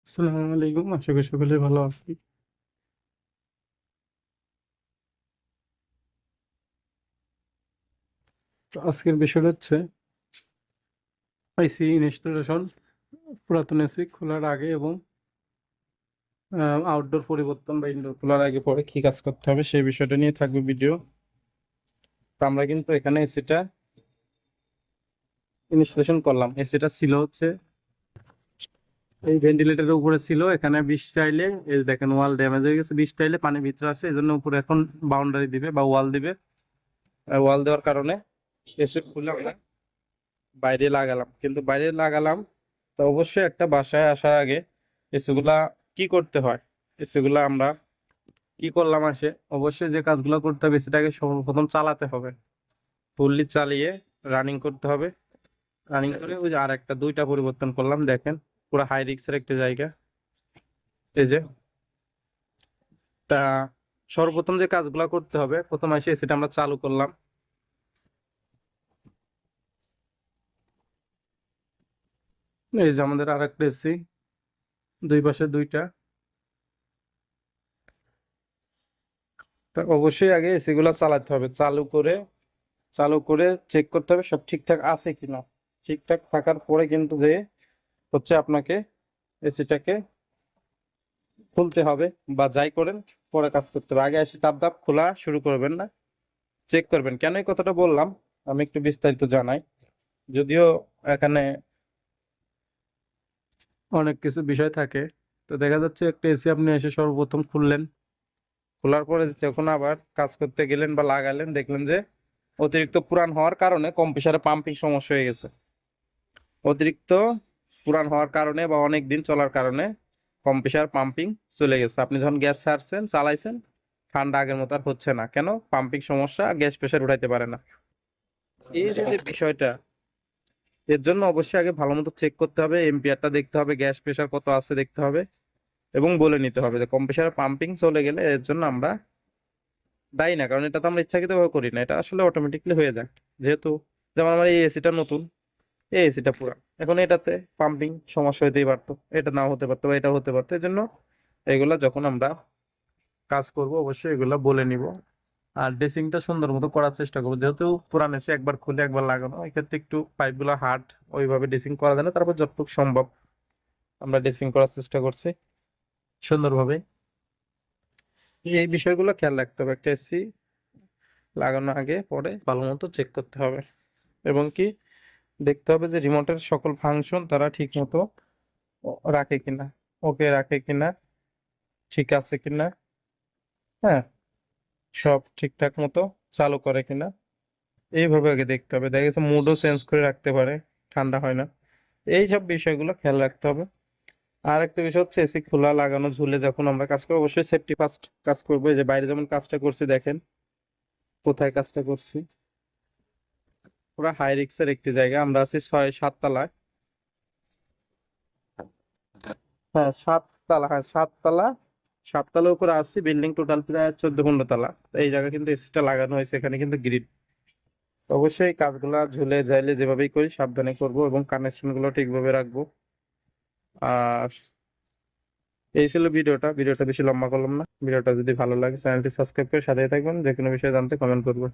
আসসালামু আলাইকুম। আশা করি সকলে ভালো আছেন। তো আজকের বিষয়টা হচ্ছে এসি ইনস্টলেশন, পুরাতন এসি খোলার আগে এবং আউটডোর পরিবর্তন বা ইনডোর খোলার আগে পরে কি কাজ করতে হবে সেই বিষয়টা নিয়ে থাকবে ভিডিও। তো আমরা কিন্তু এখানে এসিটা ইনস্টলেশন করলাম। এসিটা ছিল হচ্ছে এই ভেন্টিলেটরের উপরে ছিল, এখানে 20 টাইলে এই দেখেন ওয়াল ড্যামেজ হয়ে গেছে, 20 টাইলে পানি ভিতরে আসে, এই জন্য উপরে এখন বাউন্ডারি দিবে বা ওয়াল দিবে। ওয়াল দেওয়ার কারণে এসি খুলে আমরা বাইরে লাগালাম, কিন্তু বাইরে লাগালাম তো অবশ্যই একটা বাসায় আসার আগে এসিগুলা কি করতে হয়, এসিগুলা আমরা কি করলাম আসে অবশ্যই যে কাজগুলো করতে হবে সেটাকে সর্বপ্রথম চালাতে হবে, ফুললি চালিয়ে রানিং করতে হবে। রানিং করে ওই যে আর একটা দুইটা পরিবর্তন করলাম, দেখেন পুরো হাই রিক্সের একটা জায়গা। এই যে তা সর্বপ্রথম যে কাজগুলো করতে হবে, প্রথম এসে এসিটা আমরা চালু করলাম। এই যে আমাদের আর একটা এসি, দুই পাশে দুইটা। তা অবশ্যই আগে এসি গুলা চালাতে হবে, চালু করে চেক করতে হবে সব ঠিকঠাক আছে কিনা। ঠিকঠাক থাকার পরে কিন্তু যে হচ্ছে আপনাকে এসিটাকে খুলতে হবে, বা যাই করেন পরে কাজ করতে হবে। আগে এসে ধাপ ধাপ খোলা শুরু করবেন না, চেক করবেন। কেন এই কথাটা বললাম আমি একটু বিস্তারিত জানাই। যদিও এখানে অনেক কিছু বিষয় থাকে, তো দেখা যাচ্ছে একটা এসি আপনি এসে সর্বপ্রথম খুললেন, খোলার পরে যখন আবার কাজ করতে গেলেন বা লাগালেন দেখলেন যে অতিরিক্ত পুরান হওয়ার কারণে কম্প্রেসারে পাম্পিং সমস্যা হয়ে গেছে। অতিরিক্ত পুরান হওয়ার কারণে বা অনেক দিন চলার কারণে কম্প্রেসার পাম্পিং চলে গেছে। আপনি যখন গ্যাস ছাড়ছেন চালাইছেন, ঠান্ডা আগের মতো আর হচ্ছে না। কেন? পাম্পিং সমস্যা, গ্যাস প্রেসার উঠাইতে পারে না। এই যে যে বিষয়টা, এর জন্য অবশ্যই আগে ভালো মতো চেক করতে হবে, এম্পিয়ারটা দেখতে হবে, গ্যাস প্রেসার কত আছে দেখতে হবে, এবং বলে নিতে হবে যে কম্প্রেসার পাম্পিং চলে গেলে এর জন্য আমরা দায়ী না, কারণ এটা তো আমরা ইচ্ছাকৃতভাবে করি না, এটা আসলে অটোমেটিকলি হয়ে যায়। যেহেতু যেমন আমার এই এসিটা নতুন, এই এসিটা পুরান, এখন এটাতে পাম্পিং সমস্যা হতেই পারতো, এটা নাও হতে পারতো বা এটা হতে পারতো। এই জন্য এগুলা যখন আমরা কাজ করব অবশ্যই এগুলা বলে নিব। আর ড্রেসিংটা সুন্দর মতো করার চেষ্টা করবো, যেহেতু পুরান এসে একবার খুলে একবার লাগানো, এই ক্ষেত্রে একটু পাইপ গুলা হার্ড, ওইভাবে ড্রেসিং করা যায় না। তারপর যতটুকু সম্ভব আমরা ড্রেসিং করার চেষ্টা করছি সুন্দরভাবে। এই বিষয়গুলো খেয়াল রাখতে হবে, একটা এসি লাগানোর আগে পরে ভালো মতো চেক করতে হবে, এবং কি দেখতে হবে যে রিমোটের সকল ফাংশন তারা ঠিক মতো রাখে কিনা, ওকে রাখে কিনা, ঠিক আছে কিনা, হ্যাঁ, সব ঠিকঠাক মতো চালু করে কিনা, এইভাবে আগে দেখতে হবে। দেখা গেছে মুডও চেঞ্জ করে রাখতে পারে, ঠান্ডা হয় না। এই সব বিষয়গুলো খেয়াল রাখতে হবে। আর একটা বিষয় হচ্ছে এসি খোলা লাগানো ঝুলে যখন আমরা কাজ করবো অবশ্যই সেফটি ফার্স্ট কাজ করবো। এই যে বাইরে যেমন কাজটা করছি দেখেন, কোথায় কাজটা করছি, পুরো হাই রিক্সের একটি জায়গা। আমরা আছি 6-7 তলায়। হ্যাঁ 7 তলা, হ্যাঁ 7 তলা। 7 তলার উপরে আছি, বিল্ডিং টোটাল প্রায় 14-15 তলা। তো এই জায়গা কিন্তু এসিটা লাগানো হয়েছে, এখানে কিন্তু গ্রিড। অবশ্যই কাজগুলা ঝুলে যাইলে যেভাবেই করি সাবধানে করব এবং কানেকশন গুলো ঠিকভাবে রাখবো। আর এই ছিল ভিডিওটা বেশি লম্বা করলাম না। ভিডিওটা যদি ভালো লাগে চ্যানেলটি সাবস্ক্রাইব করে সাথে থাকবেন, যে কোনো বিষয়ে জানতে কমেন্ট করবেন।